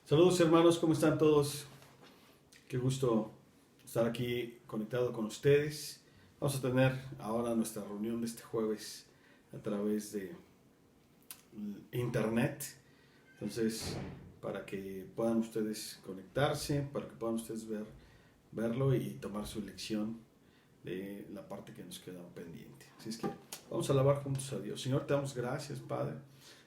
Saludos hermanos, ¿cómo están todos? Qué gusto estar aquí conectado con ustedes. Vamos a tener ahora nuestra reunión de este jueves a través de internet. Entonces, para que puedan ustedes conectarse, para que puedan ustedes verlo y tomar su lección de la parte que nos queda pendiente. Así es que vamos a alabar juntos a Dios. Señor, te damos gracias, Padre,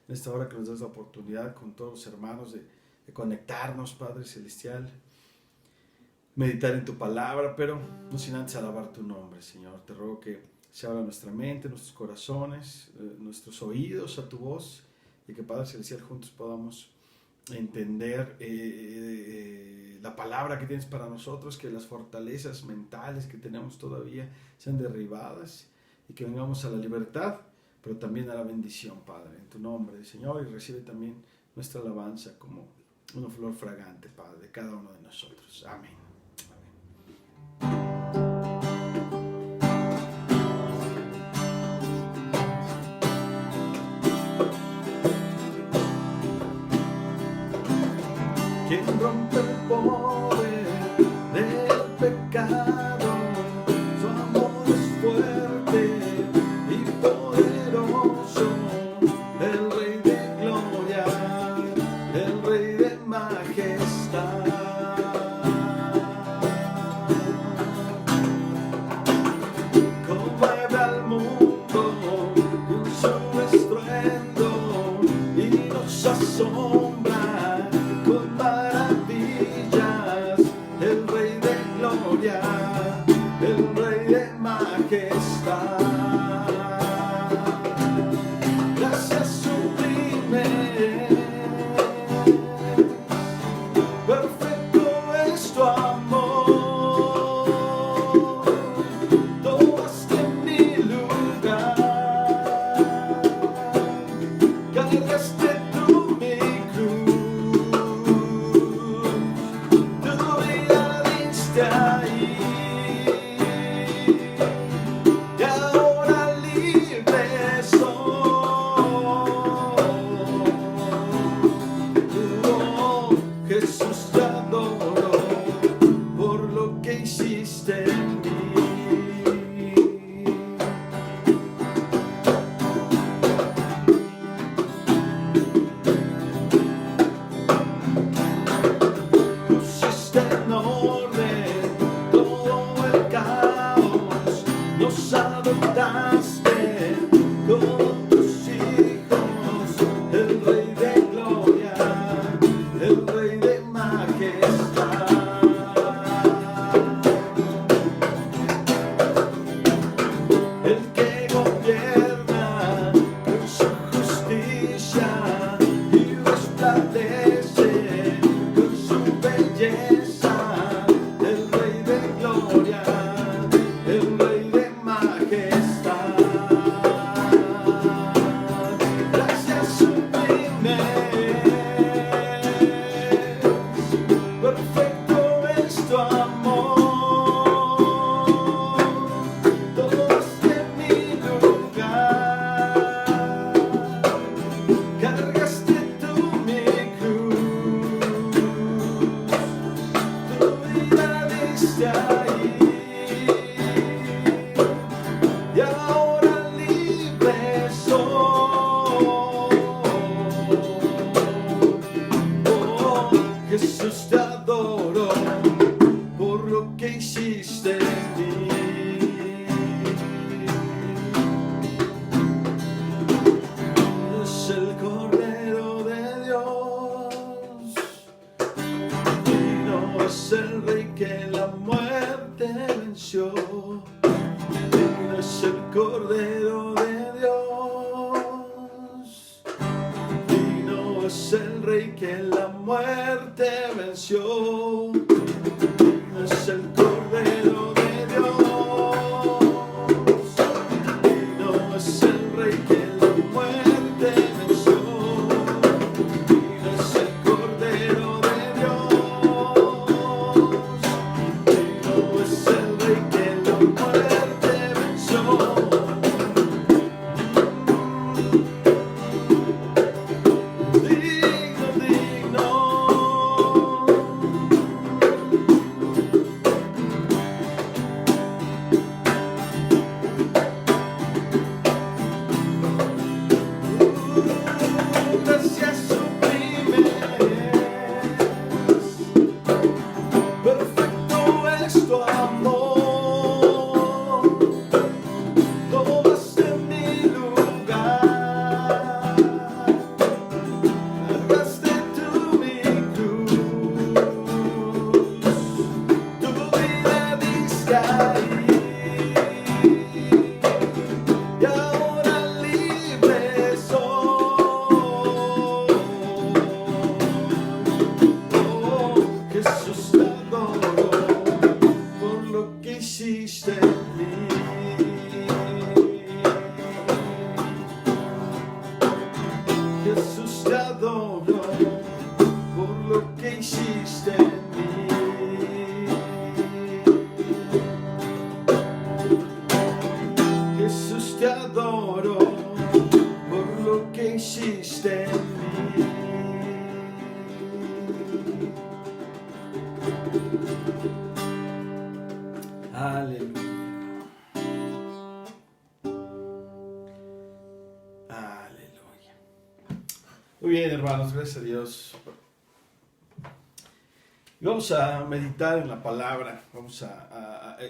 en esta hora que nos das la oportunidad con todos los hermanos de conectarnos, Padre Celestial, meditar en tu palabra, pero no sin antes alabar tu nombre, Señor. Te ruego que se abra nuestra mente, nuestros corazones, nuestros oídos a tu voz, y que, Padre Celestial, juntos podamos entender la palabra que tienes para nosotros, que las fortalezas mentales que tenemos todavía sean derribadas y que vengamos a la libertad, pero también a la bendición, Padre, en tu nombre, Señor, y recibe también nuestra alabanza como una flor fragante, Padre, de cada uno de nosotros. Amén. ¿Quién rompe el poder del pecado? Su amor es fuerte y poderoso. El Rey de gloria, el Rey de majestad. Conmueve al mundo con su estruendo y nos asombra con maravillas. El Rey de gloria, el Rey de majestad. Gracias sublime, perfecto es tu amor. Tomaste mi lugar, cargaste tú mi cruz, tu vida diste ahí, y ahora libre soy. Oh, Jesús, te adoro por lo que hiciste en mí. Pusiste en orden todo el caos, nos adoptaste como tus hijos. El Rey de gloria, el Rey de majestad. El que gobierna con su justicia y resplandece con su belleza. El Rey de gloria, el Rey de majestad. Gracias sublime, perfecto es tu amor. Tomaste mi lugar, cargaste tú mi cruz, tu vida diste ahí, y ahora libre soy. Oh, Jesús, te adoro por lo que hiciste en mí. Es el Cordero de Dios, y no es el Rey que la muerte venció. Digno es el Cordero de Dios, y no es el Rey que la muerte venció. Digno es el Cordero de Dios, y no es el Rey que la muerte venció. Digno es el Cordero de Dios, y no es el Rey que la muerte venció. Digno, digno. hiciste en mí. Jesús, te adoro por lo que hiciste en mí. Aleluya. Aleluya. Muy bien, hermanos, gracias a Dios. Y vamos a meditar en la palabra.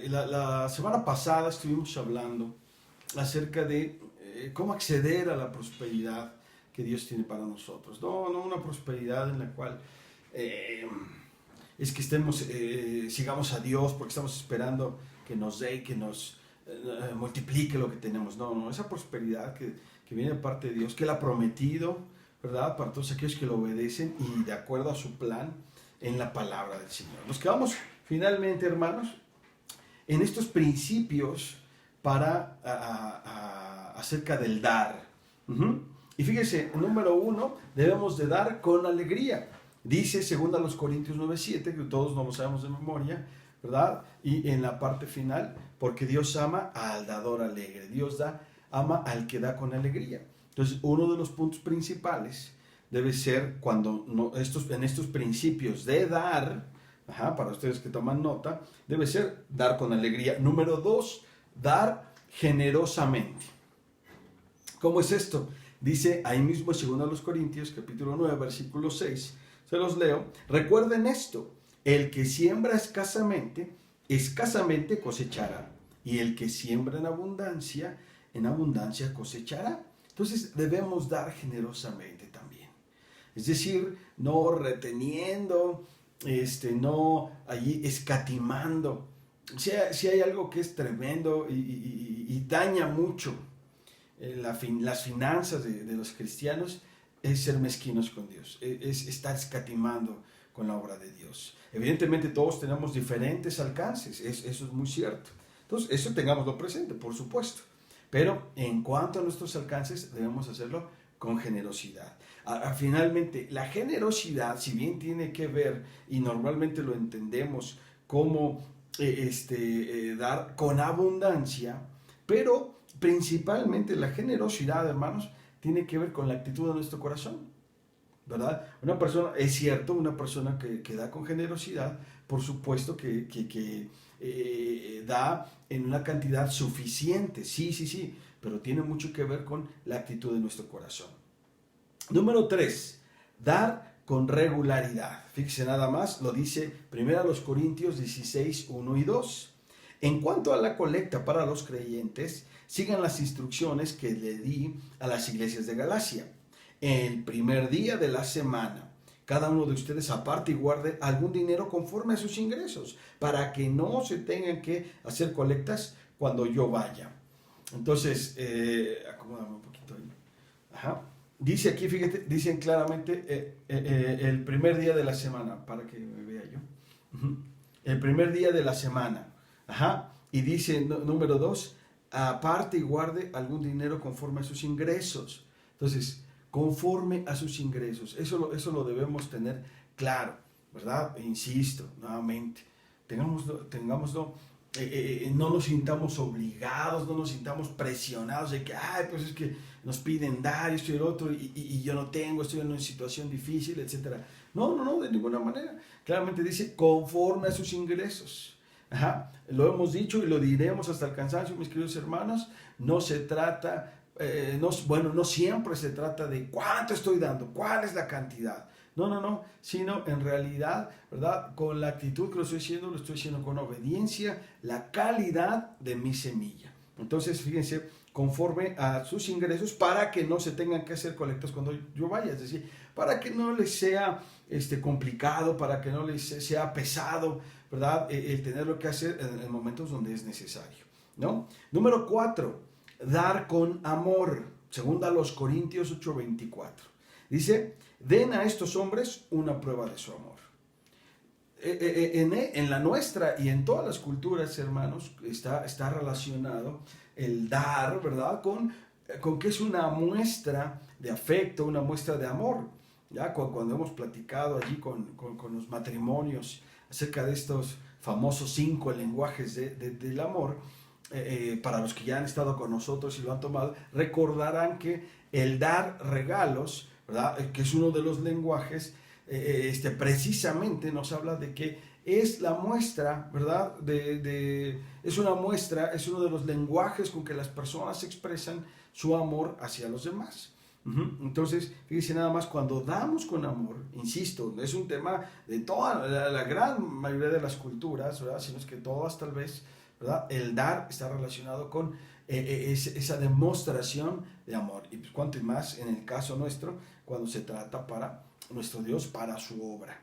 La semana pasada estuvimos hablando acerca de cómo acceder a la prosperidad que Dios tiene para nosotros. No una prosperidad en la cual es que sigamos a Dios porque estamos esperando que nos dé y que nos multiplique lo que tenemos. No, esa prosperidad que viene de parte de Dios, que Él ha prometido, ¿verdad? Para todos aquellos que lo obedecen y de acuerdo a su plan en la palabra del Señor. Nos quedamos finalmente, hermanos, en estos principios para acerca del dar. Y fíjese, número 1, debemos de dar con alegría. Dice 2 Corintios 9:7, que todos no lo sabemos de memoria, ¿verdad? Y en la parte final, porque Dios ama al dador alegre. Dios ama al que da con alegría. Entonces, uno de los puntos principales debe ser cuando en estos principios de dar, para ustedes que toman nota, debe ser dar con alegría. Número 2, dar generosamente. ¿Cómo es esto? Dice ahí mismo en 2 Corintios, capítulo 9, versículo 6, se los leo. Recuerden esto, el que siembra escasamente cosechará, y el que siembra en abundancia cosechará. Entonces debemos dar generosamente también. Es decir, no reteniendo, no allí escatimando. Si hay algo que es tremendo y daña mucho las finanzas de los cristianos, es ser mezquinos con Dios, es estar escatimando con la obra de Dios. Evidentemente todos tenemos diferentes alcances, eso es muy cierto. Entonces, eso tengámoslo presente, por supuesto. Pero en cuanto a nuestros alcances, debemos hacerlo con generosidad. Finalmente, la generosidad, si bien tiene que ver, y normalmente lo entendemos como dar con abundancia, pero principalmente la generosidad, hermanos, tiene que ver con la actitud de nuestro corazón, ¿verdad? Una persona que da con generosidad, por supuesto que da en una cantidad suficiente, sí, pero tiene mucho que ver con la actitud de nuestro corazón. Número 3, dar con regularidad. Fíjese nada más, lo dice 1 Corintios 16, 1 y 2. En cuanto a la colecta para los creyentes, sigan las instrucciones que le di a las iglesias de Galacia. El primer día de la semana, cada uno de ustedes aparte y guarde algún dinero conforme a sus ingresos, para que no se tengan que hacer colectas cuando yo vaya. Entonces, acomódame un poquito ahí. Dice aquí, fíjate, dicen claramente el primer día de la semana, para que me vea yo. El primer día de la semana. Y dice, número 2, aparte y guarde algún dinero conforme a sus ingresos. Entonces, conforme a sus ingresos. Eso lo debemos tener claro, ¿verdad? Insisto, nuevamente, tengámoslo, no nos sintamos obligados, no nos sintamos presionados de que, pues es que nos piden dar esto y el otro y yo no tengo, estoy en una situación difícil, etc. No, de ninguna manera. Claramente dice, conforme a sus ingresos. Lo hemos dicho y lo diremos hasta el cansancio, mis queridos hermanos. No se trata, no siempre se trata de cuánto estoy dando, cuál es la cantidad. No, sino en realidad, ¿verdad? Con la actitud que lo estoy haciendo con obediencia, la calidad de mi semilla. Entonces, fíjense, conforme a sus ingresos, para que no se tengan que hacer colectas cuando yo vaya, es decir, para que no les sea complicado, para que no les sea pesado, ¿verdad? El tenerlo que hacer en momentos donde es necesario, ¿no? Número 4, dar con amor, según a los Corintios 8:24. Dice, den a estos hombres una prueba de su amor. En la nuestra y en todas las culturas, hermanos, está relacionado el dar, ¿verdad? Con que es una muestra de afecto, una muestra de amor. Ya cuando hemos platicado allí con los matrimonios acerca de estos famosos 5 lenguajes del amor, para los que ya han estado con nosotros y lo han tomado, recordarán que el dar regalos, ¿verdad?, que es uno de los lenguajes, precisamente nos habla de que es la muestra, ¿verdad? Es una muestra, es uno de los lenguajes con que las personas expresan su amor hacia los demás. Entonces, fíjense nada más, cuando damos con amor, insisto, es un tema de toda la gran mayoría de las culturas, ¿verdad?, sino es que todas tal vez, ¿verdad?, el dar está relacionado con esa demostración de amor. Y pues cuanto más en el caso nuestro, cuando se trata para nuestro Dios, para su obra.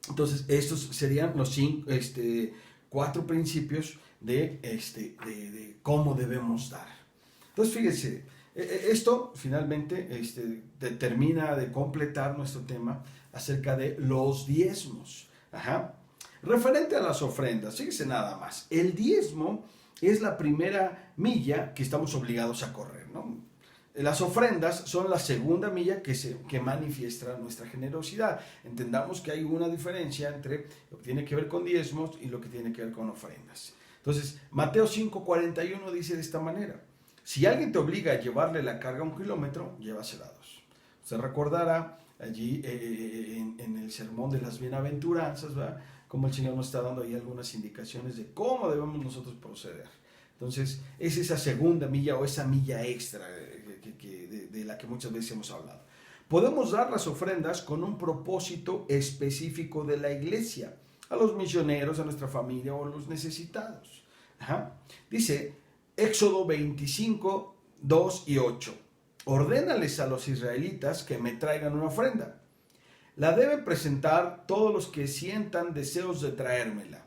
Entonces, estos serían los 4 principios de cómo debemos dar. Entonces, fíjense, esto finalmente termina de completar nuestro tema acerca de los diezmos. Referente a las ofrendas, fíjense nada más, el diezmo es la primera milla que estamos obligados a correr, ¿no? Las ofrendas son la segunda milla que manifiesta nuestra generosidad. Entendamos que hay una diferencia entre lo que tiene que ver con diezmos y lo que tiene que ver con ofrendas. Entonces, Mateo 5:41 dice de esta manera: si alguien te obliga a llevarle la carga 1 kilómetro, llévasela 2. Se recordará allí en el sermón de las bienaventuranzas, ¿verdad?, como el Señor nos está dando ahí algunas indicaciones de cómo debemos nosotros proceder. Entonces, es esa segunda milla o esa milla extra de la que muchas veces hemos hablado. Podemos dar las ofrendas con un propósito específico de la iglesia, a los misioneros, a nuestra familia o a los necesitados. Dice Éxodo 25, 2 y 8. Ordénales a los israelitas que me traigan una ofrenda. La deben presentar todos los que sientan deseos de traérmela.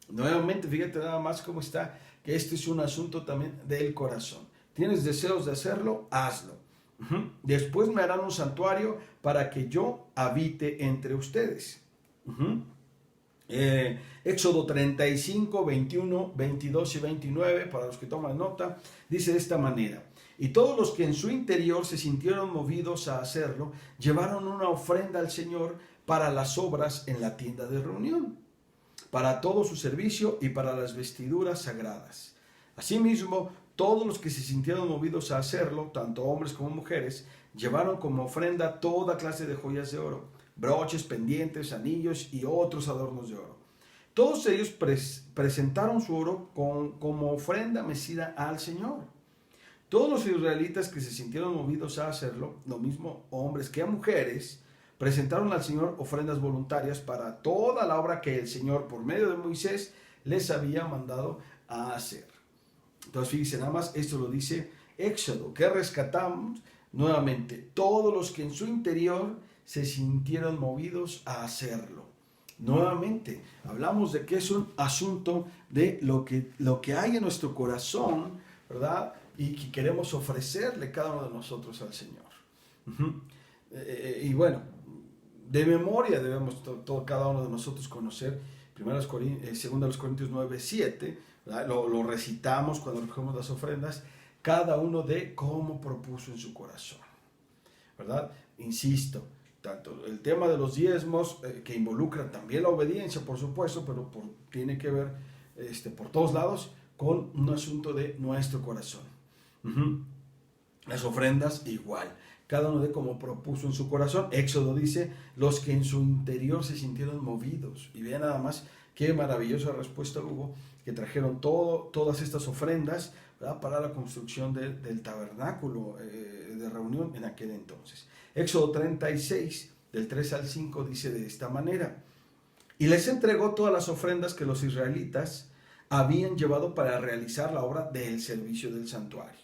Nuevamente, fíjate nada más cómo está, que este es un asunto también del corazón. ¿Tienes deseos de hacerlo? Hazlo. Después me harán un santuario para que yo habite entre ustedes. Éxodo 35, 21, 22 y 29, para los que toman nota, dice de esta manera: y todos los que en su interior se sintieron movidos a hacerlo, llevaron una ofrenda al Señor para las obras en la tienda de reunión, para todo su servicio y para las vestiduras sagradas. Asimismo, todos los que se sintieron movidos a hacerlo, tanto hombres como mujeres, llevaron como ofrenda toda clase de joyas de oro, broches, pendientes, anillos y otros adornos de oro. Todos ellos presentaron su oro como ofrenda mecida al Señor. Todos los israelitas que se sintieron movidos a hacerlo, lo mismo hombres que mujeres, presentaron al Señor ofrendas voluntarias para toda la obra que el Señor, por medio de Moisés, les había mandado a hacer. Entonces, fíjense nada más, esto lo dice Éxodo, que rescatamos nuevamente todos los que en su interior se sintieron movidos a hacerlo. Nuevamente, hablamos de que es un asunto de lo que hay en nuestro corazón, ¿verdad?, y que queremos ofrecerle cada uno de nosotros al Señor. Y bueno, de memoria debemos cada uno de nosotros conocer 2 Corintios 9, 7, lo recitamos cuando recogemos las ofrendas, cada uno de cómo propuso en su corazón, ¿verdad? Insisto, tanto el tema de los diezmos, que involucra también la obediencia, por supuesto, pero tiene que ver por todos lados con un asunto de nuestro corazón. Las ofrendas igual, cada uno de como propuso en su corazón. Éxodo dice, los que en su interior se sintieron movidos. Y vean nada más qué maravillosa respuesta hubo, que trajeron todas estas ofrendas, ¿verdad?, para la construcción del tabernáculo de reunión en aquel entonces. Éxodo 36, del 3 al 5, dice de esta manera: y les entregó todas las ofrendas que los israelitas habían llevado para realizar la obra del servicio del santuario.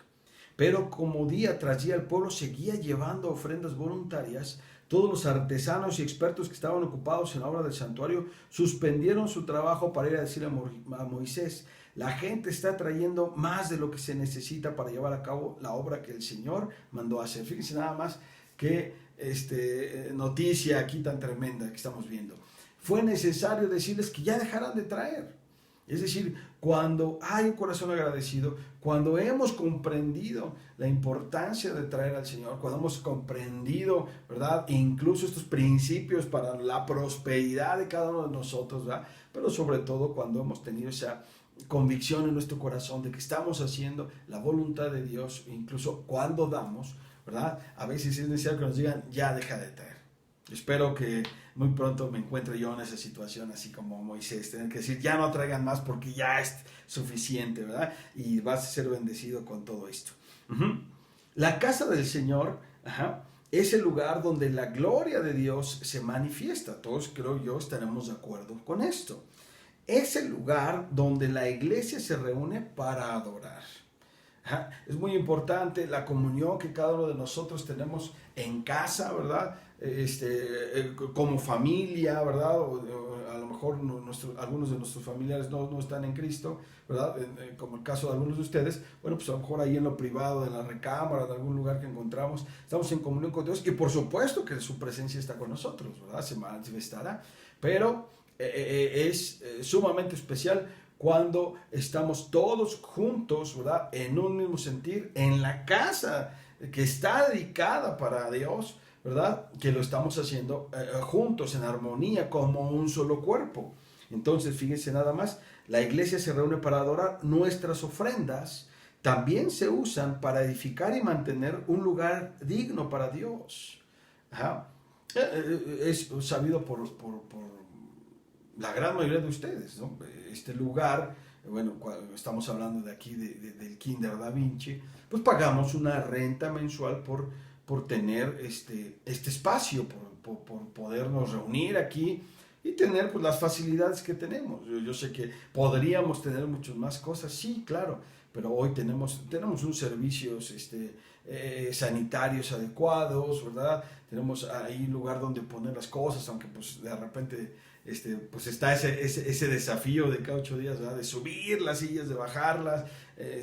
Pero como día tras día el pueblo seguía llevando ofrendas voluntarias, todos los artesanos y expertos que estaban ocupados en la obra del santuario suspendieron su trabajo para ir a decirle a Moisés: la gente está trayendo más de lo que se necesita para llevar a cabo la obra que el Señor mandó hacer. Fíjense nada más qué noticia aquí tan tremenda que estamos viendo. Fue necesario decirles que ya dejaran de traer. Es decir, cuando hay un corazón agradecido, cuando hemos comprendido la importancia de traer al Señor, cuando hemos comprendido, ¿verdad? Incluso estos principios para la prosperidad de cada uno de nosotros, ¿verdad? Pero sobre todo cuando hemos tenido esa convicción en nuestro corazón de que estamos haciendo la voluntad de Dios, incluso cuando damos, ¿verdad? A veces es necesario que nos digan, ya deja de traer. Espero que muy pronto me encuentre yo en esa situación, así como Moisés, tener que decir, ya no traigan más porque ya es suficiente, ¿verdad? Y vas a ser bendecido con todo esto. La casa del Señor, es el lugar donde la gloria de Dios se manifiesta. Todos, creo yo, estaremos de acuerdo con esto. Es el lugar donde la iglesia se reúne para adorar. Es muy importante la comunión que cada uno de nosotros tenemos en casa, ¿verdad? Como familia, ¿verdad? O a lo mejor algunos de nuestros familiares no están en Cristo, ¿verdad? Como el caso de algunos de ustedes. Bueno, pues a lo mejor ahí en lo privado, en la recámara, en algún lugar que encontramos, estamos en comunión con Dios y por supuesto que su presencia está con nosotros, ¿verdad? Se manifestará, pero es sumamente especial cuando estamos todos juntos, ¿verdad? En un mismo sentir, en la casa que está dedicada para Dios, ¿verdad? Que lo estamos haciendo juntos, en armonía, como un solo cuerpo. Entonces, fíjense nada más, la iglesia se reúne para adorar. Nuestras ofrendas también se usan para edificar y mantener un lugar digno para Dios. Es sabido por la gran mayoría de ustedes, ¿no? Este lugar, bueno, estamos hablando de aquí del Kinder Da Vinci, pues pagamos una renta mensual por tener este espacio, por podernos reunir aquí y tener pues las facilidades que tenemos. Yo sé que podríamos tener muchas más cosas, sí, claro, pero hoy tenemos un servicios sanitarios adecuados, ¿verdad? Tenemos ahí un lugar donde poner las cosas, aunque pues de repente pues está ese desafío de cada 8 días, ¿verdad? De subir las sillas, de bajarlas,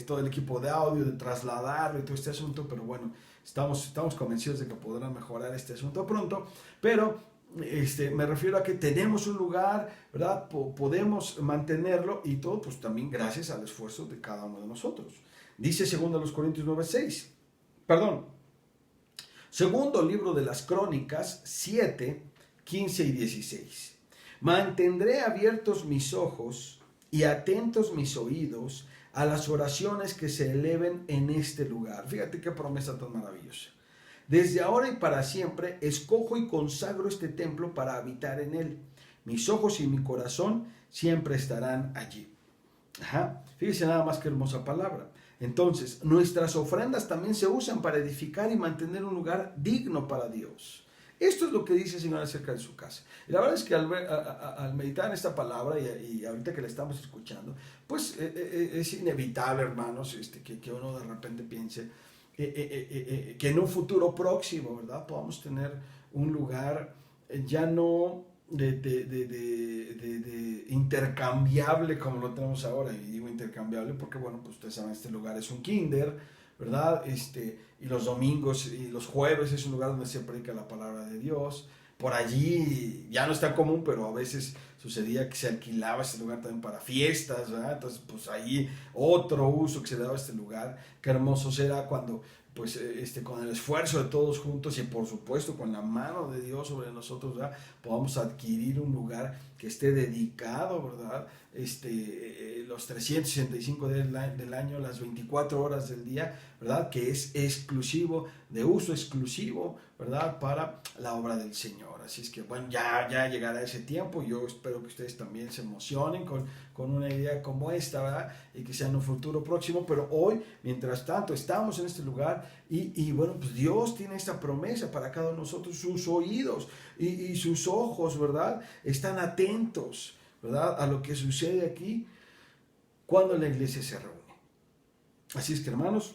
todo el equipo de audio, de trasladarlo y todo este asunto, pero bueno, estamos convencidos de que podrán mejorar este asunto pronto, pero me refiero a que tenemos un lugar, ¿verdad? Podemos mantenerlo y todo pues también gracias al esfuerzo de cada uno de nosotros. Dice 2 Corintios 9:6, perdón, segundo libro de las Crónicas 7, 15 y 16. Mantendré abiertos mis ojos y atentos mis oídos a las oraciones que se eleven en este lugar. Fíjate qué promesa tan maravillosa. Desde ahora y para siempre escojo y consagro este templo para habitar en él. Mis ojos y mi corazón siempre estarán allí. Fíjese nada más que hermosa palabra. Entonces, nuestras ofrendas también se usan para edificar y mantener un lugar digno para Dios. Esto es lo que dice el Señor acerca de su casa. Y la verdad es que al meditar en esta palabra y ahorita que la estamos escuchando, pues es inevitable, hermanos, que uno de repente piense que en un futuro próximo, ¿verdad? Podamos tener un lugar ya no de intercambiable como lo tenemos ahora. Y digo intercambiable porque, bueno, pues ustedes saben, este lugar es un kinder, ¿verdad? Y los domingos y los jueves es un lugar donde se predica la palabra de Dios. Por allí ya no es tan común, pero a veces sucedía que se alquilaba este lugar también para fiestas, ¿verdad? Entonces, pues ahí otro uso que se daba a este lugar. Qué hermoso será cuando, pues, con el esfuerzo de todos juntos y por supuesto con la mano de Dios sobre nosotros, ¿verdad? Podamos adquirir un lugar que esté dedicado, ¿verdad? Los 365 días del año, las 24 horas del día, ¿verdad? Que es exclusivo, de uso exclusivo, ¿verdad? Para la obra del Señor. Así es que, bueno, ya llegará ese tiempo. Yo espero que ustedes también se emocionen con una idea como esta, ¿verdad? Y que sea en un futuro próximo. Pero hoy, mientras tanto, estamos en este lugar y bueno, pues Dios tiene esta promesa para cada uno de nosotros. Sus oídos y sus ojos, ¿verdad? Están atentos, ¿verdad? A lo que sucede aquí cuando la iglesia se reúne. Así es que, hermanos,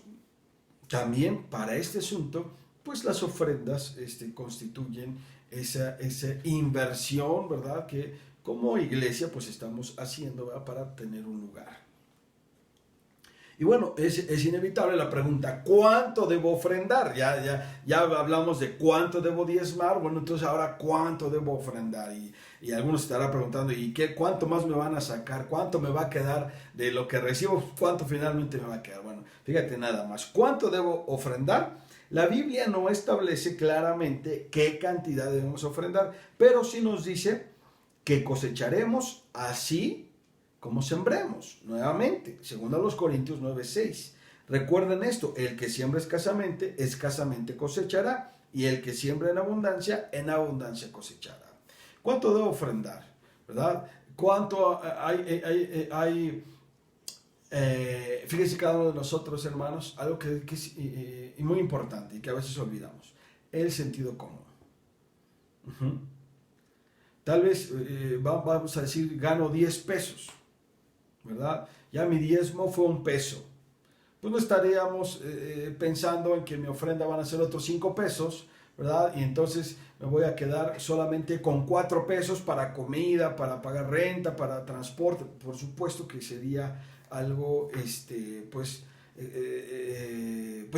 también para este asunto, pues las ofrendas constituyen esa inversión, ¿verdad? Que como iglesia pues estamos haciendo, ¿verdad? Para tener un lugar. Y bueno, es inevitable la pregunta, ¿cuánto debo ofrendar? Ya hablamos de cuánto debo diezmar, bueno, entonces ahora ¿cuánto debo ofrendar? Y algunos estarán preguntando, ¿y cuánto más me van a sacar? ¿Cuánto me va a quedar de lo que recibo? ¿Cuánto finalmente me va a quedar? Bueno, fíjate nada más, ¿cuánto debo ofrendar? La Biblia no establece claramente qué cantidad debemos ofrendar, pero sí nos dice que cosecharemos así como sembremos. Nuevamente, segundo a los Corintios 9:6. Recuerden esto, el que siembra escasamente cosechará, y el que siembra en abundancia cosechará. ¿Cuánto debo ofrendar? ¿Verdad? ¿Cuánto hay fíjense cada uno de nosotros, hermanos, algo que es muy importante y que a veces olvidamos, el sentido común. Tal vez vamos a decir, gano 10 pesos, ¿verdad? Ya mi diezmo fue 1 peso. Pues no estaríamos pensando en que mi ofrenda van a ser otros 5 pesos, ¿verdad? Y entonces me voy a quedar solamente con 4 pesos para comida, para pagar renta, para transporte. Por supuesto que sería algo, pues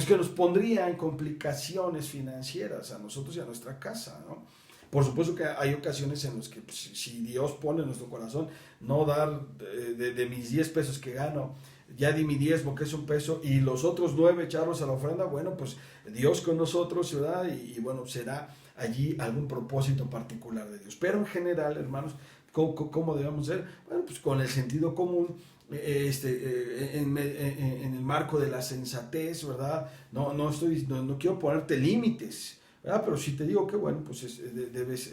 que nos pondría en complicaciones financieras a nosotros y a nuestra casa, ¿no? Por supuesto que hay ocasiones en las que pues, si Dios pone en nuestro corazón no dar de mis 10 pesos que gano, ya di mi diezmo que es 1 peso y los otros 9 echarlos a la ofrenda, bueno, pues Dios con nosotros, ¿verdad? Y bueno, será allí algún propósito particular de Dios. Pero en general, hermanos, ¿cómo debemos ser? Bueno, pues con el sentido común, en el marco de la sensatez, ¿verdad? No quiero ponerte límites, ¿verdad? Pero si te digo que, bueno, pues debes,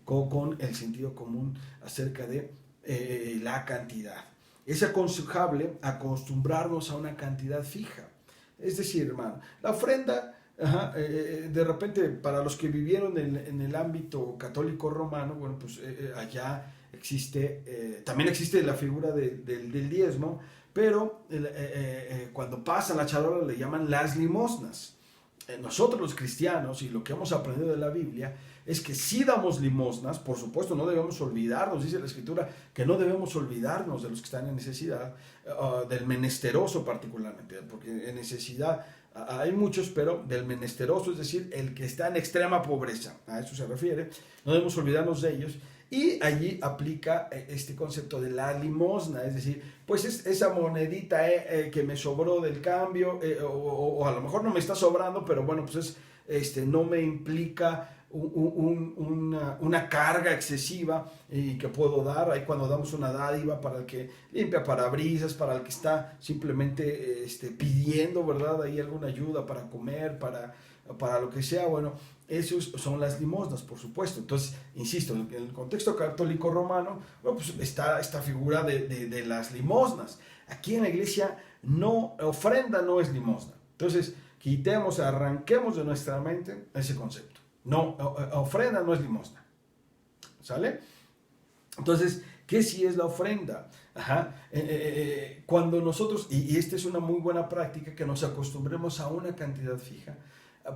con el sentido común acerca de la cantidad. Es aconsejable acostumbrarnos a una cantidad fija. Es decir, hermano, la ofrenda, de repente, para los que vivieron en el ámbito católico romano, bueno, pues allá también existe la figura del diezmo, pero cuando pasa la charola le llaman las limosnas. Nosotros los cristianos, y lo que hemos aprendido de la Biblia, es que si damos limosnas, por supuesto no debemos olvidarnos, dice la Escritura, que no debemos olvidarnos de los que están en necesidad, del menesteroso particularmente, porque en necesidad hay muchos, pero del menesteroso, es decir, el que está en extrema pobreza, a eso se refiere, no debemos olvidarnos de ellos. Y allí aplica este concepto de la limosna, es decir, pues es esa monedita que me sobró del cambio, o a lo mejor no me está sobrando, pero bueno, pues no me implica una carga excesiva y que puedo dar. Ahí cuando damos una dádiva para el que limpia parabrisas, para el que está simplemente pidiendo, ¿verdad? Ahí alguna ayuda para comer, para lo que sea, bueno, esos son las limosnas, por supuesto. Entonces, insisto, en el contexto católico romano, bueno, pues está esta figura de las limosnas. Aquí en la iglesia, ofrenda no es limosna. Entonces, arranquemos de nuestra mente ese concepto. No, ofrenda no es limosna. ¿Sale? Entonces, ¿qué sí es la ofrenda? Cuando nosotros, y esta es una muy buena práctica, que nos acostumbremos a una cantidad fija.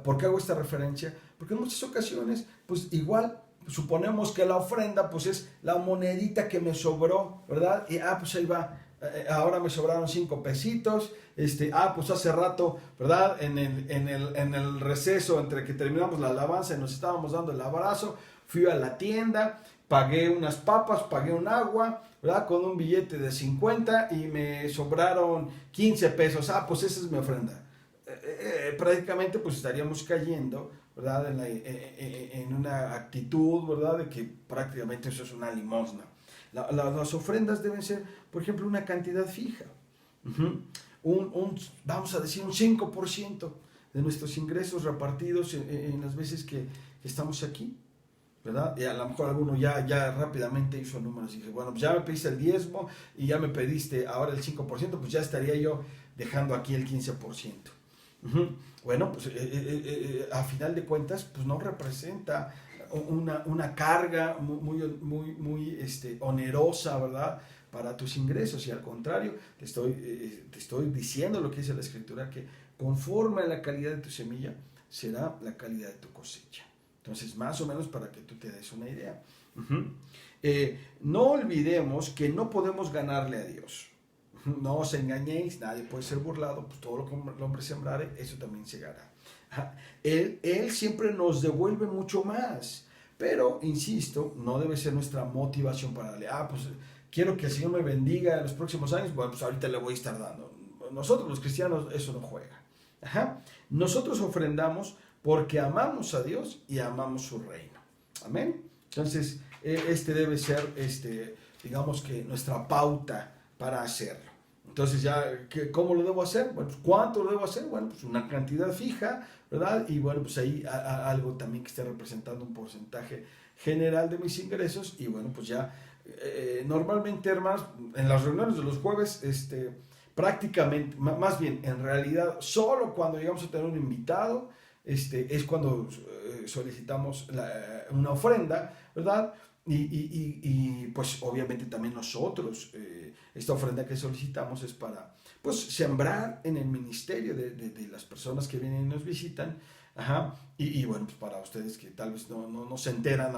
¿Por qué hago esta referencia? Porque en muchas ocasiones, pues igual suponemos que la ofrenda pues es la monedita que me sobró, ¿verdad? Y pues ahí va, ahora me sobraron 5 pesitos, pues hace rato, ¿verdad? En el receso entre que terminamos la alabanza y nos estábamos dando el abrazo, fui a la tienda, pagué unas papas, pagué un agua, ¿verdad? Con un billete de 50 y me sobraron 15 pesos, pues esa es mi ofrenda. Prácticamente pues estaríamos cayendo, ¿verdad? En una actitud, ¿verdad? De que prácticamente eso es una limosna. Las ofrendas deben ser, por ejemplo, una cantidad fija. Vamos a decir, un 5% de nuestros ingresos repartidos en las veces que estamos aquí, ¿verdad? Y a lo mejor alguno ya rápidamente hizo números y dice, bueno, pues ya me pediste el diezmo y ya me pediste ahora el 5%, pues ya estaría yo dejando aquí el 15%. Bueno, pues a final de cuentas, pues no representa una carga muy onerosa, ¿verdad? Para tus ingresos, y al contrario, te estoy diciendo lo que dice la Escritura, que conforme a la calidad de tu semilla, será la calidad de tu cosecha. Entonces, más o menos para que tú te des una idea. No olvidemos que no podemos ganarle a Dios. No os engañéis, nadie puede ser burlado, pues todo lo que el hombre sembrare, eso también segará. Él siempre nos devuelve mucho más, pero insisto, no debe ser nuestra motivación para darle, pues quiero que el Señor me bendiga en los próximos años, bueno, pues ahorita le voy a estar dando. Nosotros los cristianos eso no juega. Nosotros ofrendamos porque amamos a Dios y amamos su reino. Amén. Entonces, este debe ser, digamos que nuestra pauta para hacerlo. Entonces, ¿cómo lo debo hacer? Bueno, pues, ¿cuánto lo debo hacer? Bueno, pues una cantidad fija, ¿verdad? Y bueno, pues ahí algo también que esté representando un porcentaje general de mis ingresos. Y bueno, pues ya, normalmente, hermanos, en las reuniones de los jueves, prácticamente, más bien, en realidad, solo cuando llegamos a tener un invitado, es cuando solicitamos una ofrenda, ¿verdad? Y pues obviamente también nosotros, esta ofrenda que solicitamos es para pues sembrar en el ministerio de las personas que vienen y nos visitan, y bueno, pues para ustedes que tal vez no se enteran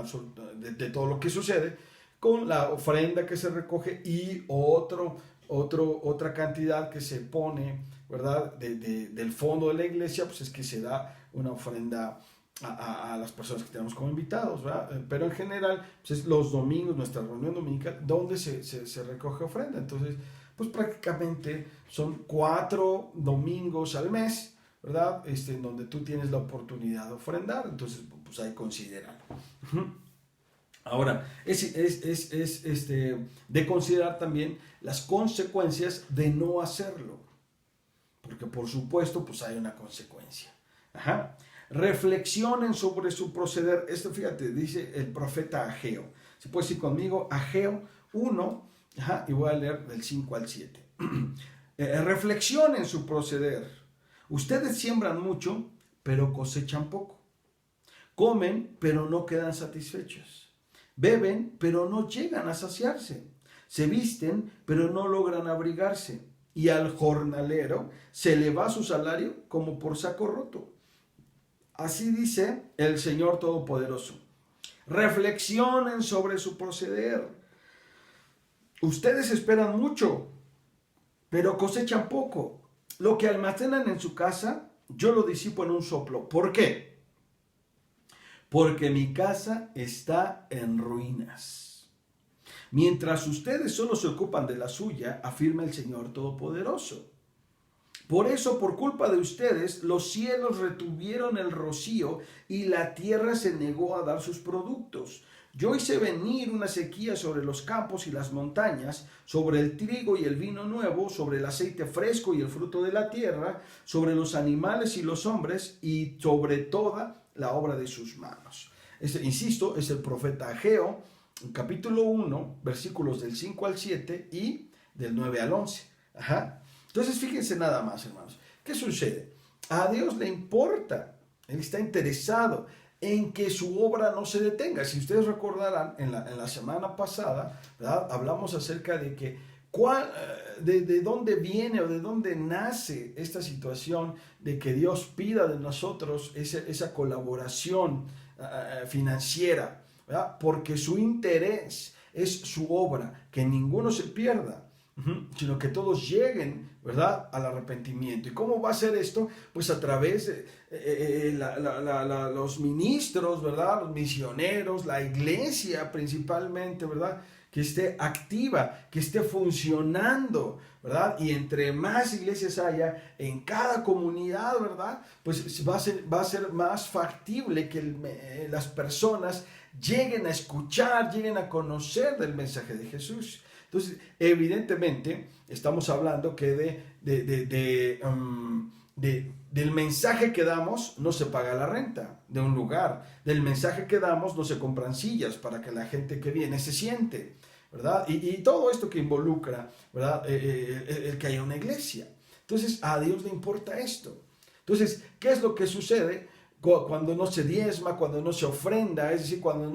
de todo lo que sucede, con la ofrenda que se recoge y otra cantidad que se pone, ¿verdad? Del fondo de la iglesia, pues es que se da una ofrenda a las personas que tenemos como invitados, ¿verdad? Pero en general, pues es los domingos, nuestra reunión dominical, donde se recoge ofrenda. Entonces, pues prácticamente son 4 domingos al mes, ¿verdad? En donde tú tienes la oportunidad de ofrendar. Entonces, pues ahí considéralo. Ahora, es de considerar también las consecuencias de no hacerlo. Porque por supuesto, pues hay una consecuencia. Reflexionen sobre su proceder. Esto, fíjate, dice el profeta Ageo. Si puedes ir conmigo, Ageo 1, y voy a leer del 5 al 7. Reflexionen su proceder. Ustedes siembran mucho, pero cosechan poco. Comen, pero no quedan satisfechos. Beben, pero no llegan a saciarse. Se visten, pero no logran abrigarse. Y al jornalero se le va su salario como por saco roto. Así dice el Señor Todopoderoso. Reflexionen sobre su proceder. Ustedes esperan mucho, pero cosechan poco. Lo que almacenan en su casa, yo lo disipo en un soplo. ¿Por qué? Porque mi casa está en ruinas. Mientras ustedes solo se ocupan de la suya, afirma el Señor Todopoderoso. Por eso, por culpa de ustedes, los cielos retuvieron el rocío y la tierra se negó a dar sus productos. Yo hice venir una sequía sobre los campos y las montañas, sobre el trigo y el vino nuevo, sobre el aceite fresco y el fruto de la tierra, sobre los animales y los hombres y sobre toda la obra de sus manos. Insisto, es el profeta Ageo, capítulo 1, versículos del 5 al 7 y del 9 al 11. Entonces, fíjense nada más, hermanos. ¿Qué sucede? A Dios le importa. Él está interesado en que su obra no se detenga. Si ustedes recordarán, en la semana pasada, ¿verdad? Hablamos acerca de que de dónde viene o de dónde nace esta situación de que Dios pida de nosotros esa colaboración financiera, ¿verdad? Porque su interés es su obra, que ninguno se pierda, sino que todos lleguen, ¿verdad?, al arrepentimiento. ¿Y cómo va a ser esto? Pues a través de los ministros, ¿verdad?, los misioneros, la iglesia principalmente, ¿verdad?, que esté activa, que esté funcionando, ¿verdad? Y entre más iglesias haya en cada comunidad, ¿verdad?, pues va a ser más factible que las personas lleguen a escuchar, lleguen a conocer del mensaje de Jesús. Entonces, evidentemente, estamos hablando que del mensaje que damos no se paga la renta de un lugar. Del mensaje que damos no se compran sillas para que la gente que viene se siente, ¿verdad? Y todo esto que involucra, ¿verdad?, el que haya una iglesia. Entonces, a Dios le importa esto. Entonces, ¿qué es lo que sucede cuando no se diezma, cuando no se ofrenda? Es decir, cuando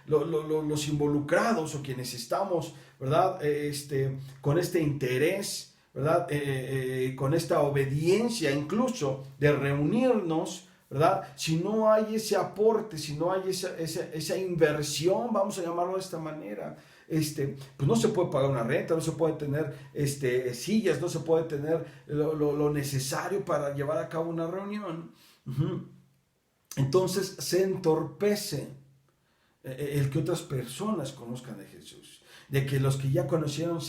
los involucrados o quienes estamos, ¿verdad?, con este interés, ¿verdad?, con esta obediencia incluso de reunirnos, ¿verdad? Si no hay ese aporte, si no hay esa inversión, vamos a llamarlo de esta manera, pues no se puede pagar una renta, no se puede tener sillas, no se puede tener lo necesario para llevar a cabo una reunión. Uh-huh. Entonces se entorpece el que otras personas conozcan de Jesús, de que los que ya conocieron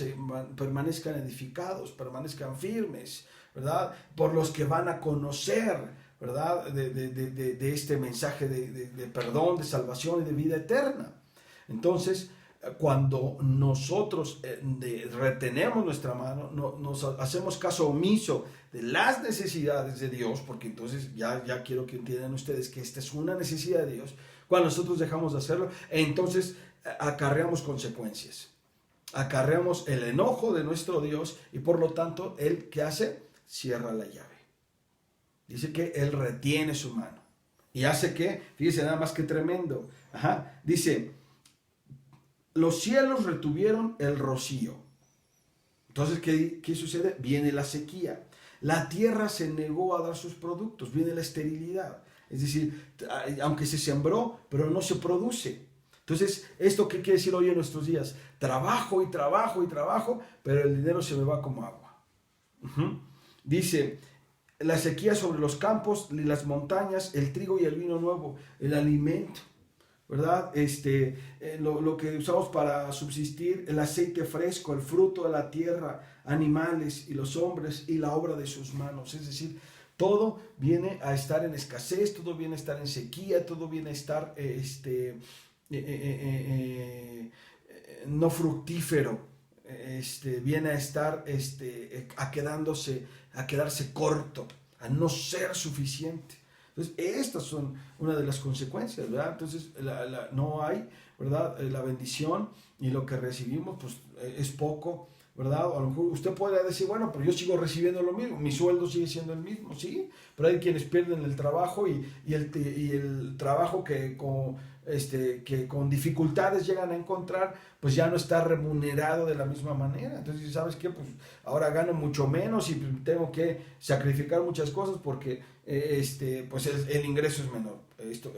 permanezcan edificados, permanezcan firmes, ¿verdad? Por los que van a conocer, ¿verdad? De este mensaje de perdón, de salvación y de vida eterna. Entonces, cuando nosotros retenemos nuestra mano, nos hacemos caso omiso de las necesidades de Dios, porque entonces ya quiero que entiendan ustedes que esta es una necesidad de Dios. Cuando nosotros dejamos de hacerlo, entonces acarreamos consecuencias, acarreamos el enojo de nuestro Dios y por lo tanto, Él, ¿qué hace? Cierra la llave. Dice que Él retiene su mano y hace que, fíjense nada más que tremendo, dice, los cielos retuvieron el rocío. Entonces, ¿qué sucede? Viene la sequía. La tierra se negó a dar sus productos, viene la esterilidad. Es decir, aunque se sembró, pero no se produce. Entonces, ¿esto qué quiere decir hoy en nuestros días? Trabajo y trabajo y trabajo, pero el dinero se me va como agua. Dice, la sequía sobre los campos y las montañas, el trigo y el vino nuevo, el alimento, ¿verdad? Lo que usamos para subsistir, el aceite fresco, el fruto de la tierra, animales y los hombres y la obra de sus manos. Es decir, todo viene a estar en escasez, todo viene a estar en sequía, todo viene a estar no fructífero, viene a estar a quedarse corto, a no ser suficiente. Entonces, estas son una de las consecuencias, ¿verdad? Entonces, no hay, ¿verdad? La bendición y lo que recibimos, pues, es poco, ¿verdad? A lo mejor usted podría decir, bueno, pero yo sigo recibiendo lo mismo, mi sueldo sigue siendo el mismo, sí, pero hay quienes pierden el trabajo y el trabajo que con dificultades llegan a encontrar, pues ya no está remunerado de la misma manera. Entonces, ¿sabes qué? Pues ahora gano mucho menos y tengo que sacrificar muchas cosas porque pues el ingreso es menor. A esto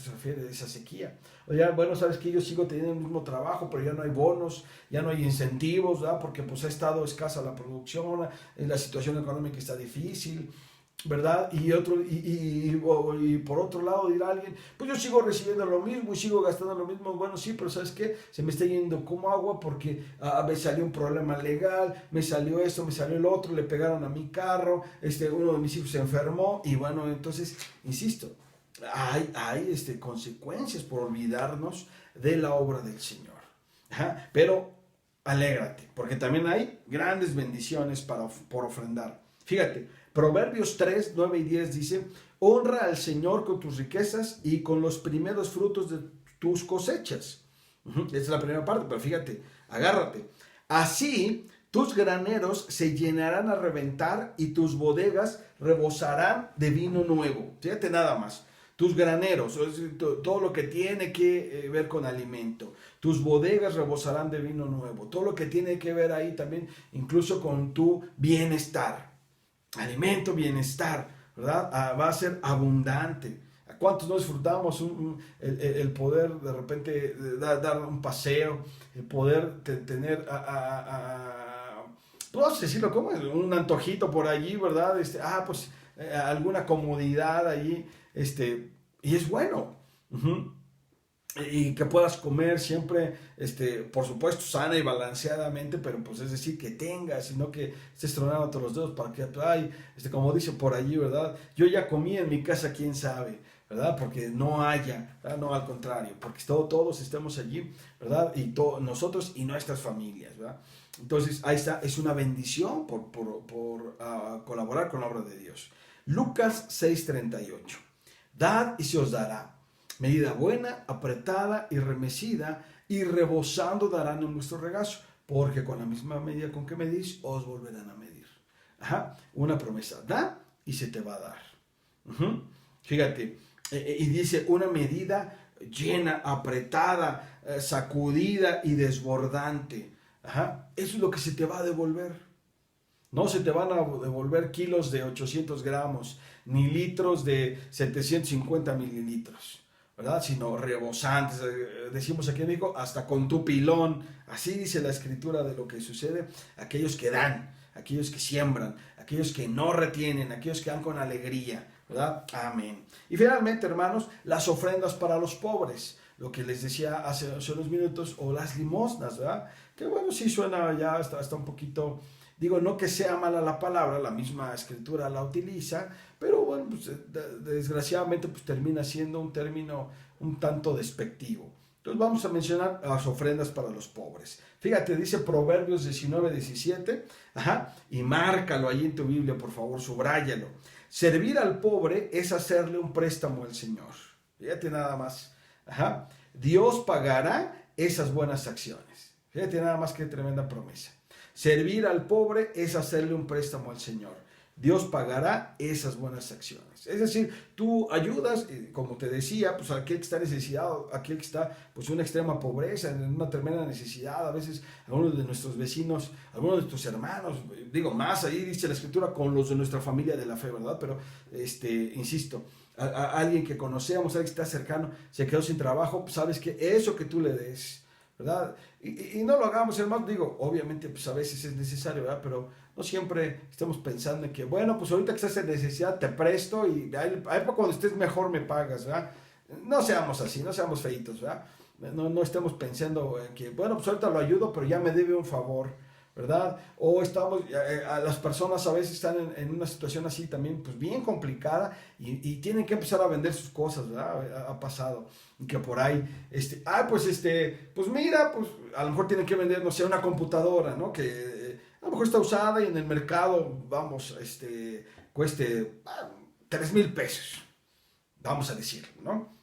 se refiere esa sequía. O ya, bueno, ¿sabes qué? Yo sigo teniendo el mismo trabajo, pero ya no hay bonos, ya no hay incentivos, ¿verdad? Porque pues ha estado escasa la producción, la situación económica está difícil, ¿verdad? Y por otro lado dirá alguien, pues yo sigo recibiendo lo mismo y sigo gastando lo mismo. Bueno, sí, pero ¿sabes qué? Se me está yendo como agua porque me salió un problema legal, me salió esto, me salió el otro, le pegaron a mi carro, uno de mis hijos se enfermó y bueno, entonces, insisto, hay consecuencias por olvidarnos de la obra del Señor. Pero alégrate, porque también hay grandes bendiciones por ofrendar. Fíjate, Proverbios 3, 9 y 10 dice, honra al Señor con tus riquezas y con los primeros frutos de tus cosechas. Esa es la primera parte, pero fíjate, agárrate. Así tus graneros se llenarán a reventar y tus bodegas rebosarán de vino nuevo. Fíjate nada más. Tus graneros, todo lo que tiene que ver con alimento. Tus bodegas rebosarán de vino nuevo. Todo lo que tiene que ver ahí también, incluso con tu bienestar. Alimento, bienestar, ¿verdad? Va a ser abundante. ¿A cuántos no disfrutamos el poder de repente dar un paseo, el poder tener ¿puedo decirlo cómo? Un antojito por allí, ¿verdad? Pues alguna comodidad allí, y es bueno. Y que puedas comer siempre, por supuesto, sana y balanceadamente, pero pues es decir, que tengas, sino que estés tronando todos los dedos para que, como dice por allí, ¿verdad? Yo ya comí en mi casa, quién sabe, ¿verdad? Porque no haya, ¿verdad? No, al contrario, porque todos estemos allí, ¿verdad? Y nosotros y nuestras familias, ¿verdad? Entonces, ahí está, es una bendición por colaborar con la obra de Dios. Lucas 6:38. Dad y se os dará. Medida buena, apretada y remecida, y rebosando darán en vuestro regazo, porque con la misma medida con que medís, os volverán a medir. Una promesa, da y se te va a dar. Fíjate, y dice una medida llena, apretada, sacudida y desbordante. Eso es lo que se te va a devolver. No se te van a devolver kilos de 800 gramos, ni litros de 750 mililitros, ¿verdad? Sino rebosantes, decimos aquí en México, hasta con tu pilón. Así dice la escritura de lo que sucede. Aquellos que dan, aquellos que siembran, aquellos que no retienen, aquellos que dan con alegría, ¿verdad? Amén. Y finalmente, hermanos, las ofrendas para los pobres, lo que les decía hace unos minutos, o las limosnas, ¿verdad? Que bueno, sí suena ya hasta un poquito, digo, no que sea mala la palabra, la misma escritura la utiliza, pero bueno, pues, desgraciadamente pues termina siendo un término un tanto despectivo. Entonces vamos a mencionar las ofrendas para los pobres. Fíjate, dice Proverbios 19:17, y márcalo ahí en tu Biblia, por favor, subráyalo. Servir al pobre es hacerle un préstamo al Señor. Fíjate nada más. Dios pagará esas buenas acciones. Fíjate nada más qué tremenda promesa. Servir al pobre es hacerle un préstamo al Señor. Dios pagará esas buenas acciones. Es decir, tú ayudas, como te decía, pues a aquel que está necesitado, a aquel que está pues una extrema pobreza, en una tremenda necesidad, a veces a algunos de nuestros vecinos, a algunos de nuestros hermanos, digo más, ahí dice la escritura, con los de nuestra familia de la fe, ¿verdad? Pero, insisto, a alguien que conocemos, alguien que está cercano, se quedó sin trabajo, pues sabes que eso que tú le des, ¿verdad? Y no lo hagamos, hermano, digo, obviamente pues a veces es necesario, ¿verdad? Pero no siempre estamos pensando en que, bueno, pues ahorita que estás en necesidad te presto y ahí cuando estés mejor me pagas, ¿verdad? No seamos así, no seamos feitos, ¿verdad? No estemos pensando en que, bueno, pues ahorita lo ayudo, pero ya me debe un favor, ¿verdad? O las personas a veces están en una situación así también, pues bien complicada y tienen que empezar a vender sus cosas, ¿verdad? Ha pasado que por ahí, pues mira, pues a lo mejor tienen que vender, no sé, una computadora, ¿no? Que a lo mejor está usada y en el mercado, vamos, cueste 3,000 pesos, vamos a decirlo, ¿no?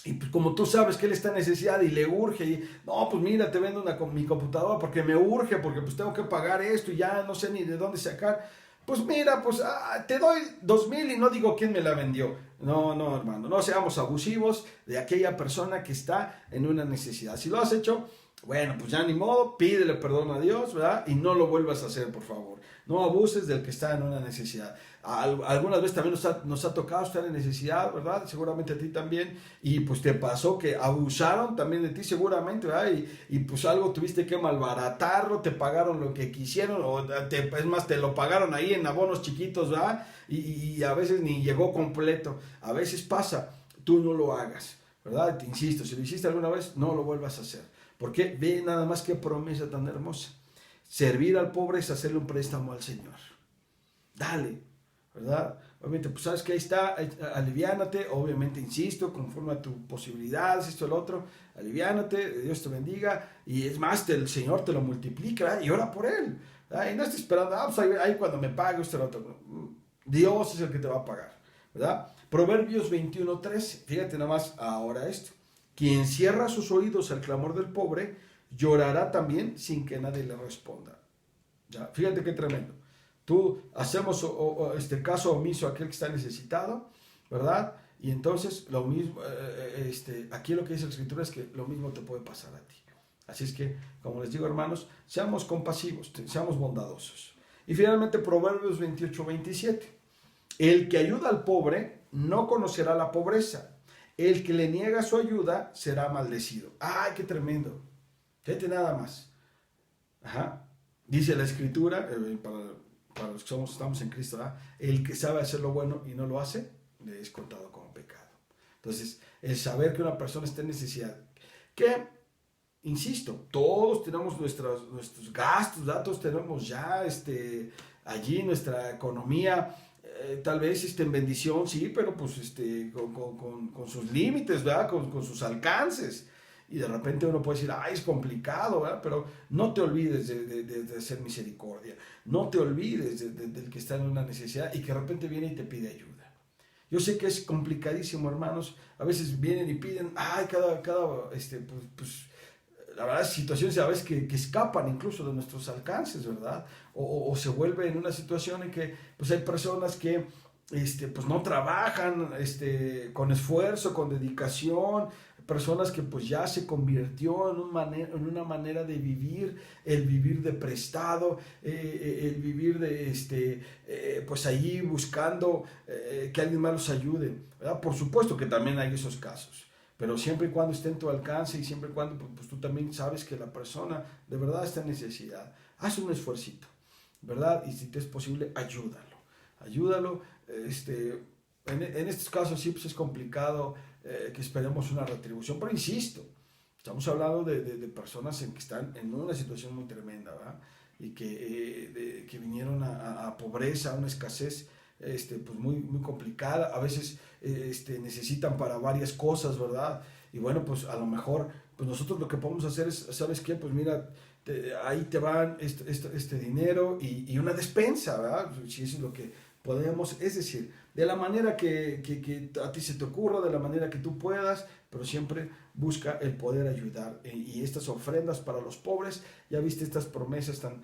Y pues como tú sabes que él está en necesidad y le urge, y no, pues mira, te vendo mi computadora porque me urge, porque pues tengo que pagar esto y ya no sé ni de dónde sacar. Pues mira, pues te doy 2,000 y no digo quién me la vendió. No, hermano, no seamos abusivos de aquella persona que está en una necesidad. Si lo has hecho, bueno, pues ya ni modo, pídele perdón a Dios, ¿verdad? Y no lo vuelvas a hacer, por favor. No abuses del que está en una necesidad. Algunas veces también nos ha tocado estar en necesidad, ¿verdad? Seguramente a ti también. Y pues te pasó que abusaron también de ti seguramente, ¿verdad? Y pues algo tuviste que malbaratarlo, te pagaron lo que quisieron, es más, te lo pagaron ahí en abonos chiquitos, ¿verdad? Y a veces ni llegó completo. A veces pasa, tú no lo hagas, ¿verdad? Te insisto, si lo hiciste alguna vez, no lo vuelvas a hacer. Porque ve nada más qué promesa tan hermosa. Servir al pobre es hacerle un préstamo al Señor. Dale, ¿verdad? Obviamente, pues sabes que ahí está, aliviánate, obviamente, insisto, conforme a tus posibilidades, esto, el otro, aliviánate, Dios te bendiga, y es más, el Señor te lo multiplica, ¿verdad? Y ora por Él, ¿verdad? Y no estés esperando, pues ahí cuando me pague esto, el otro. Dios es el que te va a pagar, ¿verdad? Proverbios 21:13, fíjate nada más ahora esto. Quien cierra sus oídos al clamor del pobre, llorará también sin que nadie le responda. ¿Ya? Fíjate qué tremendo. Tú hacemos caso omiso a aquel que está necesitado, ¿verdad? Y entonces lo mismo, aquí lo que dice la Escritura es que lo mismo te puede pasar a ti. Así es que, como les digo, hermanos, seamos compasivos, seamos bondadosos. Y finalmente Proverbios 28:27. El que ayuda al pobre no conocerá la pobreza. El que le niega su ayuda será maldecido. ¡Ay, qué tremendo! Fíjate nada más. Dice la Escritura, para los que estamos en Cristo, ¿verdad? El que sabe hacer lo bueno y no lo hace, le es contado como pecado. Entonces, el saber que una persona está en necesidad, que, insisto, todos tenemos nuestros gastos, datos tenemos ya allí nuestra economía, tal vez en bendición, sí, pero pues con sus límites, ¿verdad? Con sus alcances. Y de repente uno puede decir, es complicado, ¿verdad? Pero no te olvides de hacer misericordia. No te olvides del que está en una necesidad y que de repente viene y te pide ayuda. Yo sé que es complicadísimo, hermanos. A veces vienen y piden, pues la verdad, situaciones a veces que escapan incluso de nuestros alcances, ¿verdad? O se vuelve en una situación en que pues hay personas que pues no trabajan con esfuerzo, con dedicación, personas que pues ya se convirtió en una manera de vivir, el vivir de prestado, el vivir de pues allí buscando que alguien más los ayude, ¿verdad? Por supuesto que también hay esos casos, pero siempre y cuando esté en tu alcance y siempre y cuando pues tú también sabes que la persona de verdad está en necesidad, haz un esfuercito, ¿verdad? Y si te es posible, ayúdalo. En estos casos sí pues es complicado que esperemos una retribución, pero insisto, estamos hablando de personas que están en una situación muy tremenda, ¿verdad? Y que vinieron a pobreza, a una escasez pues muy, muy complicada, a veces necesitan para varias cosas, ¿verdad? Y bueno, pues a lo mejor pues nosotros lo que podemos hacer es, ¿sabes qué? Pues mira, ahí te van este dinero y una despensa, ¿verdad? Si eso es lo que podemos, es decir, de la manera que a ti se te ocurra, de la manera que tú puedas, pero siempre busca el poder ayudar. Y estas ofrendas para los pobres, ya viste estas promesas tan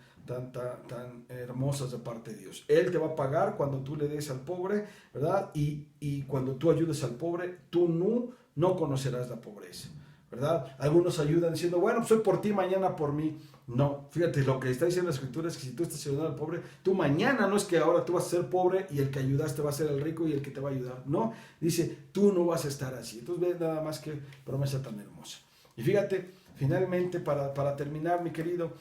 hermosas de parte de Dios. Él te va a pagar cuando tú le des al pobre, ¿verdad? Y cuando tú ayudes al pobre, tú no conocerás la pobreza, ¿verdad? Algunos ayudan diciendo, bueno, pues hoy por ti, mañana por mí. No, fíjate, lo que está diciendo la Escritura es que si tú estás ayudando al pobre, tú mañana no es que ahora tú vas a ser pobre y el que ayudaste va a ser el rico y el que te va a ayudar. No, dice, tú no vas a estar así. Entonces ves nada más que promesa tan hermosa. Y fíjate, finalmente, para terminar, mi querido,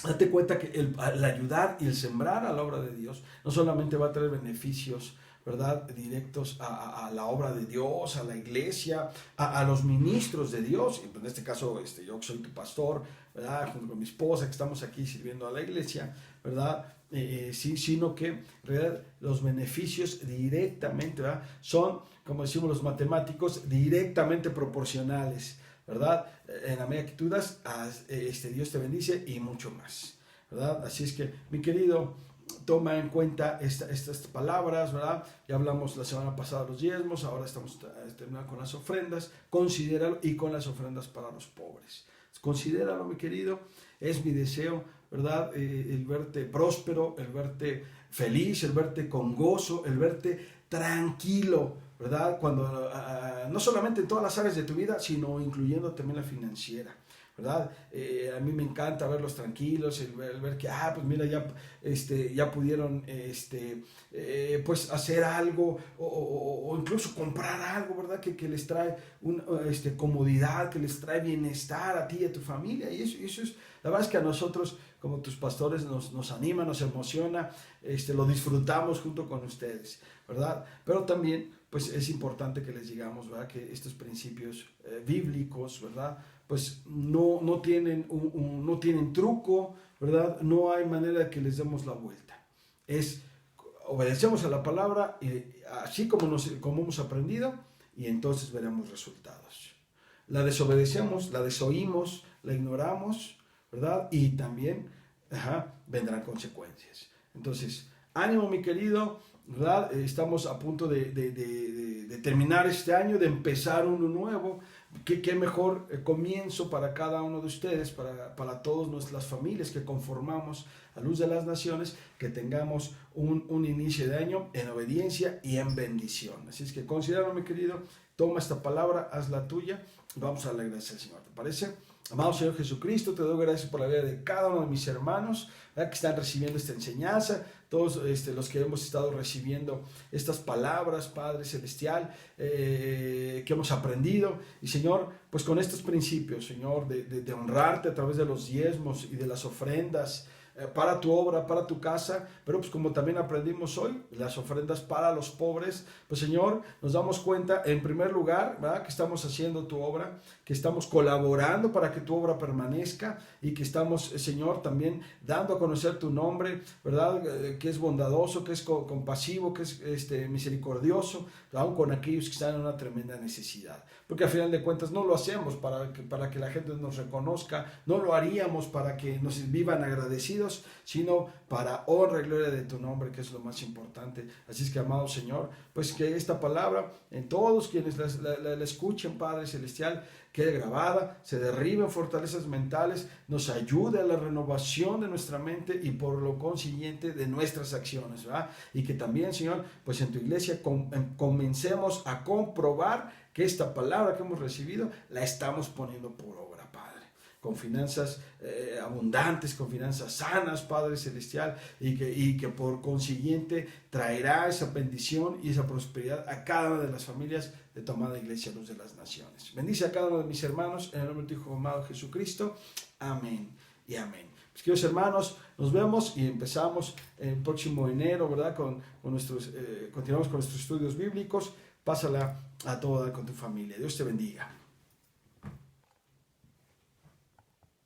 date cuenta que el ayudar y el sembrar a la obra de Dios no solamente va a traer beneficios, ¿verdad?, directos a la obra de Dios, a la iglesia, a los ministros de Dios. En este caso, yo soy tu pastor, ¿verdad?, junto con mi esposa, que estamos aquí sirviendo a la iglesia, ¿verdad? Sí, sino que en realidad los beneficios directamente, ¿verdad?, son, como decimos los matemáticos, directamente proporcionales, ¿verdad? En la medida que tú das, Dios te bendice y mucho más, ¿verdad? Así es que, mi querido, toma en cuenta estas palabras, ¿verdad? Ya hablamos la semana pasada de los diezmos, ahora estamos terminando con las ofrendas. Considéralo, y con las ofrendas para los pobres. Considéralo, mi querido, es mi deseo, ¿verdad? El verte próspero, el verte feliz, el verte con gozo, el verte tranquilo, ¿verdad? Cuando no solamente en todas las áreas de tu vida, sino incluyendo también la financiera, ¿verdad? A mí me encanta verlos tranquilos, el ver que, pues mira, ya pudieron pues hacer algo o incluso comprar algo, ¿verdad? Que les trae comodidad, que les trae bienestar a ti y a tu familia. Y eso es, la verdad es que a nosotros, como tus pastores, nos anima, nos emociona, lo disfrutamos junto con ustedes, ¿verdad? Pero también, pues es importante que les digamos, ¿verdad?, que estos principios bíblicos, ¿verdad?, pues no tienen truco, ¿verdad? No hay manera de que les demos la vuelta. Obedecemos a la palabra, así como hemos aprendido, y entonces veremos resultados. La desobedecemos, la desoímos, la ignoramos, ¿verdad? Y también vendrán consecuencias. Entonces, ánimo, mi querido, ¿verdad? Estamos a punto de terminar este año, de empezar uno nuevo. Qué mejor comienzo para cada uno de ustedes, para todas las familias que conformamos a Luz de las Naciones, que tengamos un inicio de año en obediencia y en bendición. Así es que considéralo, mi querido, toma esta palabra, hazla tuya, vamos a darle gracias al Señor, ¿te parece? Amado Señor Jesucristo, te doy gracias por la vida de cada uno de mis hermanos, ¿verdad?, que están recibiendo esta enseñanza, todos los que hemos estado recibiendo estas palabras, Padre Celestial, que hemos aprendido. Y Señor, pues con estos principios, Señor, de honrarte a través de los diezmos y de las ofrendas, para tu obra, para tu casa, pero pues como también aprendimos hoy, las ofrendas para los pobres, pues Señor, nos damos cuenta en primer lugar, ¿verdad?, que estamos haciendo tu obra, que estamos colaborando para que tu obra permanezca y que estamos, Señor, también dando a conocer tu nombre, ¿verdad?, que es bondadoso, que es compasivo, que es misericordioso, aún con aquellos que están en una tremenda necesidad, porque al final de cuentas no lo hacemos para que la gente nos reconozca, no lo haríamos para que nos vivan agradecidos, ellos, sino para honra y gloria de tu nombre, que es lo más importante. Así es que, amado Señor, pues que esta palabra en todos quienes la escuchen, Padre Celestial, quede grabada, se derriben fortalezas mentales, nos ayude a la renovación de nuestra mente y por lo consiguiente de nuestras acciones, ¿verdad? Y que también, Señor, pues en tu iglesia comencemos a comprobar que esta palabra que hemos recibido la estamos poniendo por obra, Padre, con finanzas abundantes, con finanzas sanas, Padre Celestial, y que por consiguiente traerá esa bendición y esa prosperidad a cada una de las familias de tu amada Iglesia Luz de las Naciones. Bendice a cada uno de mis hermanos en el nombre de tu Hijo amado Jesucristo. Amén y amén. Pues, queridos hermanos, nos vemos y empezamos el próximo enero, ¿verdad? Continuamos con nuestros estudios bíblicos. Pásala a toda con tu familia. Dios te bendiga.